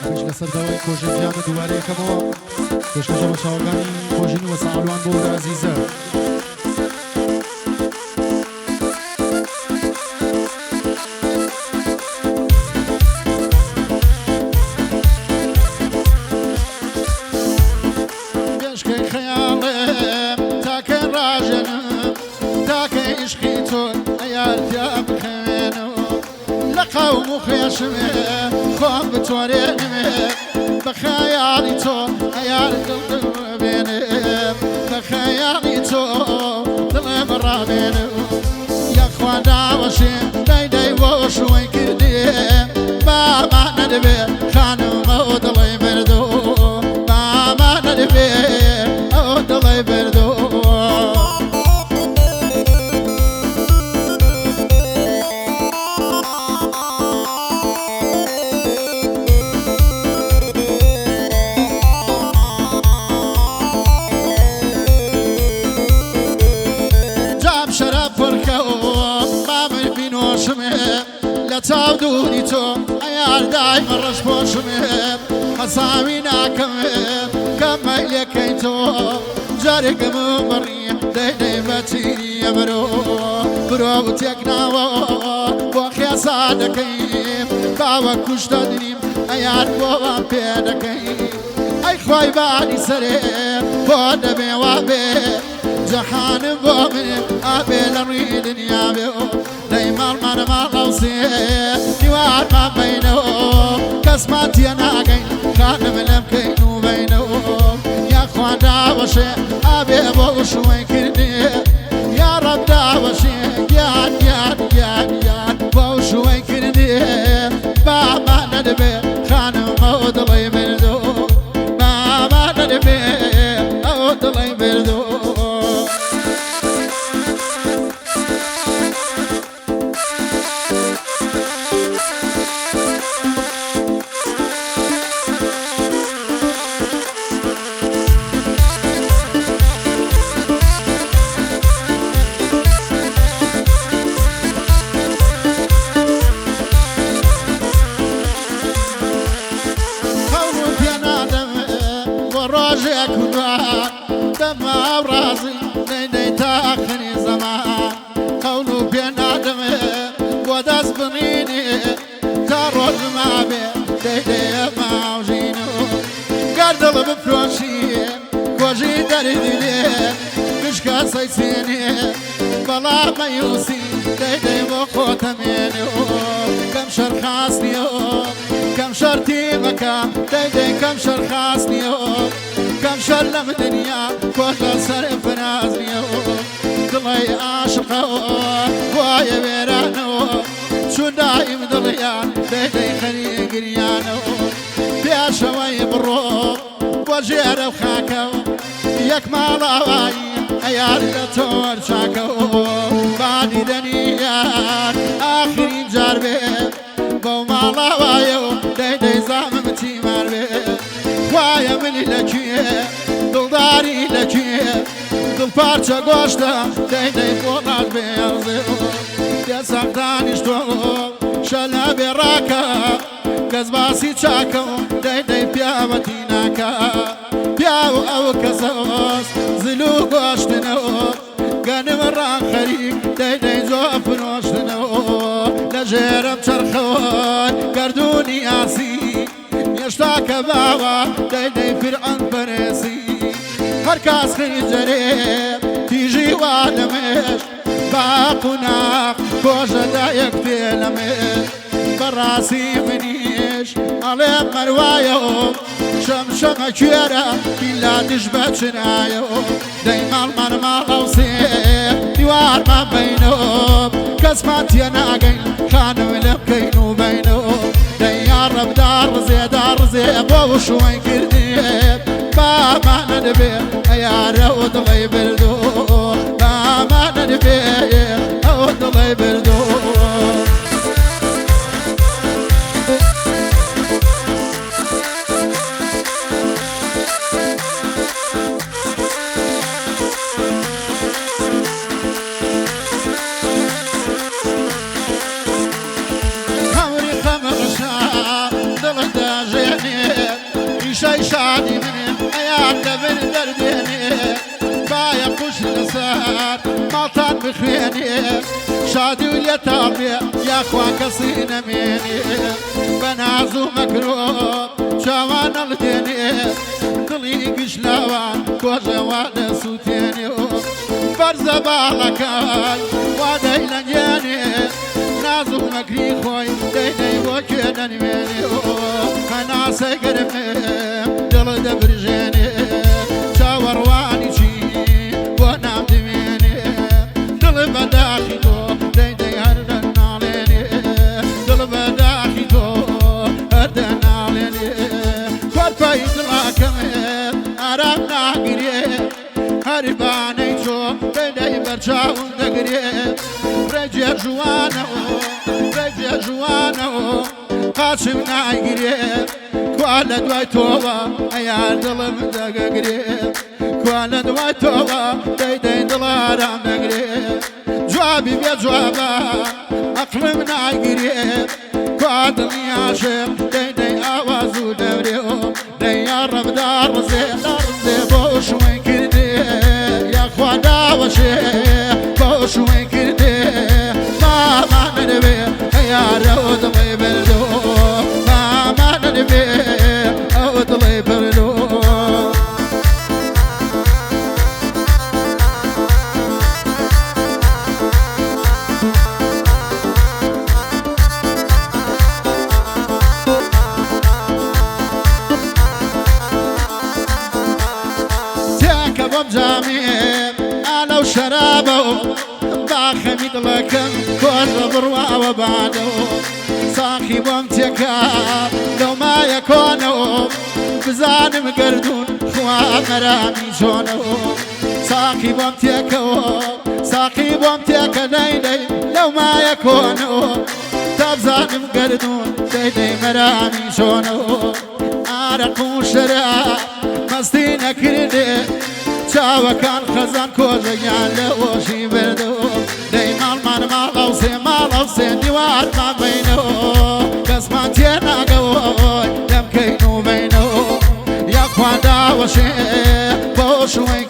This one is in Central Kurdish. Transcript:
پیش لەسەر داوای کۆژێنجیانە دووارەیەکەمەوە پێشکەشە بە چاوەکانی کۆژینی وەسەعەلوان بۆ ورە عەزیزە گەشکەی خەیاڵێم تاکە ڕاژێنم تاکە عیشقی تۆ ئەیار پیا بخێنەوە لە قەوم و خێشمێ خۆم بتوانێنمێ بە خەیاڵی تۆ ئەیار دڵ بێنم بە خەیاڵی تۆ دڵێم ڕابێنم یەخوا داوەشێ دەیدەی بۆ شوەی کردێ بامانە دەبێ خانمە و دڵی بردو بامانە دەبێ ئەو دڵی بردو چاو دووری تۆ ئەیار دایمە ڕەش پۆشمێت هەساوی ناکەمێت کەم مەیلەکەی تۆ جارێکم بڕی دەیدەی بەچینیە برۆ برۆ و تێکناوە بۆ خێسا دەکەی باوە کوشتە دنیم ئەیار بۆوان پێ دەکەی ئەی خوای بانی سەرێ بۆ دەبێ وا بێ جەحانم بۆ من ئابێ لە ڕووی دنیا بێ دەی ماڵمانە ماڵەوسێ دیوارمان بینەوە کەسمان تێ ناگەین خانم لەم کەین و بینەوە یاخوا داوەشێ ئابێ بۆ شوەی کردێ یا ڕەب داوەشێ گیان گیان گیان گیان بۆ شوەی کردێ بامانە دەبێ خانمە و دڵی بردۆ بامانە دەبێ ئەو دڵی بردۆ دەما ڕازی نەیدەی تا ئاخری زەمان قەول و پێ نادەمێ بۆ دەست بڕینێ تا ڕۆژ مابێ دەیدەیە ماوژینەوە گەر دڵ بفرۆشیێ کۆژی دەریدێ گشکە سەیسێنێ بەڵام مەیوسی دەیدەی بۆ خۆتەمێنێەوە کەم شەرخاستنیەوە کەم شەرتی مەکە دەیدەی کەم شەرخاستنیەوە کەم شەر لەم دنیا کۆش لە سەر فرازنیەوە دڵی عاشقەوە وایە وێرانەوە چون دایم دڵیان دەیدەی خەری گریانەوە پێشەوەی بڕۆ بۆ ژێرە و خاکەوە یەک ماڵاوایی ئەیار لە تۆ وەرچاکەوە بانی دەنیان ئاخرین جار بێ بەو ماڵاوایەوە دەیدەی زامم تیمار بێ خوایە منی لەکوێ دڵداری لەکوێ دڵپارچە گۆشتە دەیدەی بۆڵات بێڵزێەوە دێسەم دانیشتۆ شەلە بێڕاکە کەس باسی چاکەوە دەیدەی پیاوەتی ناکە پیاو ئەو کەسەوەست زل و گۆشتنەوە گەنم ڕان خەریک دەیدەی زۆ فرۆشتنەوە لە ژێرەم چەرخەوە گەردوونی ئاسی هێشتا کە باوە دەیدەی فرعەن پەرێسی هەر کاس خەیجەرێ تیژی وا لەمێش باق و ناق کۆژەدا یەک پێ لەمێش بەڕاستی منیش ئەڵێم مەروایەوە شەمشەمە کوێرە بیلا دژ بە چنایەوە دەی ماڵمان ماڵەوسێ دیوارمان بینەوە کەسمان تێ ناگەین خانم لە بکەین و بینەوە دەی یا ڕەب داڕزێ داڕزێ بۆ شوەی کردێ بامانە دەبێ ئەیارە و دڵی بردۆ بامانە دەبێ ئەو دڵی بردۆ هەوری خەمەشە دڵت بەهار ماڵتان بخوێنێ شادی و لێتاڵێ یاخوا کەسی نەمێنێ بە ناز و مەکرۆ چاوان هەڵدێنێ دڵی گشلاوان کۆژەوا دەسووتێنێ بەرزە باڵەکان وا دەیلەنگێنێ ناز و مەکری خۆی دەیدەی بۆ کێ دەنوێنێ هەناسە گرمێ دڵ دەبرژێنێ چاوەڕوانی چی بۆ نام دمێنێ دڵ بەداخی تۆ دەیدەی هەر دەناڵێنێ دڵ بەداخی تۆ هەر دەناڵێنێ کۆرپەی دڵاکەمێ ئارام ناگرێ هەریبانەی چۆ دەیدەی بەرچاوم دەگرێ ڕێجێ جوانەوە ڕێجێ جوانەوە قاچم ناگرێ کوا لە دوای تۆوە ئەیان دڵم دەگەگرێ کوا لە دوای تۆوە دەیدەی دڵارام دەگرێ جوابی بێ جوابە ئەقلم ناگرێ کوا دڵی عاشق دەیدەی ئاواز و دەورێ دەیا ڕەبدا ڕزێ ڕزێ بۆ شوێن کردێ یاخوا داوەشێ بۆ شوێن کردێ مامانە دەبێ هەیارە ئەو دڵی بردۆ مامانە دەبێ ئەو دڵی بردۆ تێکە بۆم جامێ ئالە و شەرابە و باخەمی دڵەکەم کۆژە بڕواوە بادەوە ساقی بۆم تێکە لەو مایە کۆنەوە بزانم گەردوون خوا مەرامی چۆنەوە ساقی بۆم تێکەوە ساقی بۆم تێکە دەیدەی لەو مایە کۆنەوە تا بزانم گەردوون دەیدەی مەرامی چۆنەوە ئارەق و شەراب مەستی نەکردێ چاوەکان خەزان کۆژەیان لە ئۆژی بردەوە دەی ماڵمان ماڵەوسێ ماڵەوسێ دیوارمان بینەوە کەسمان تێ ناگەوە دەمکەین و بینەوە یاخوا داوەشێ بۆ شوێن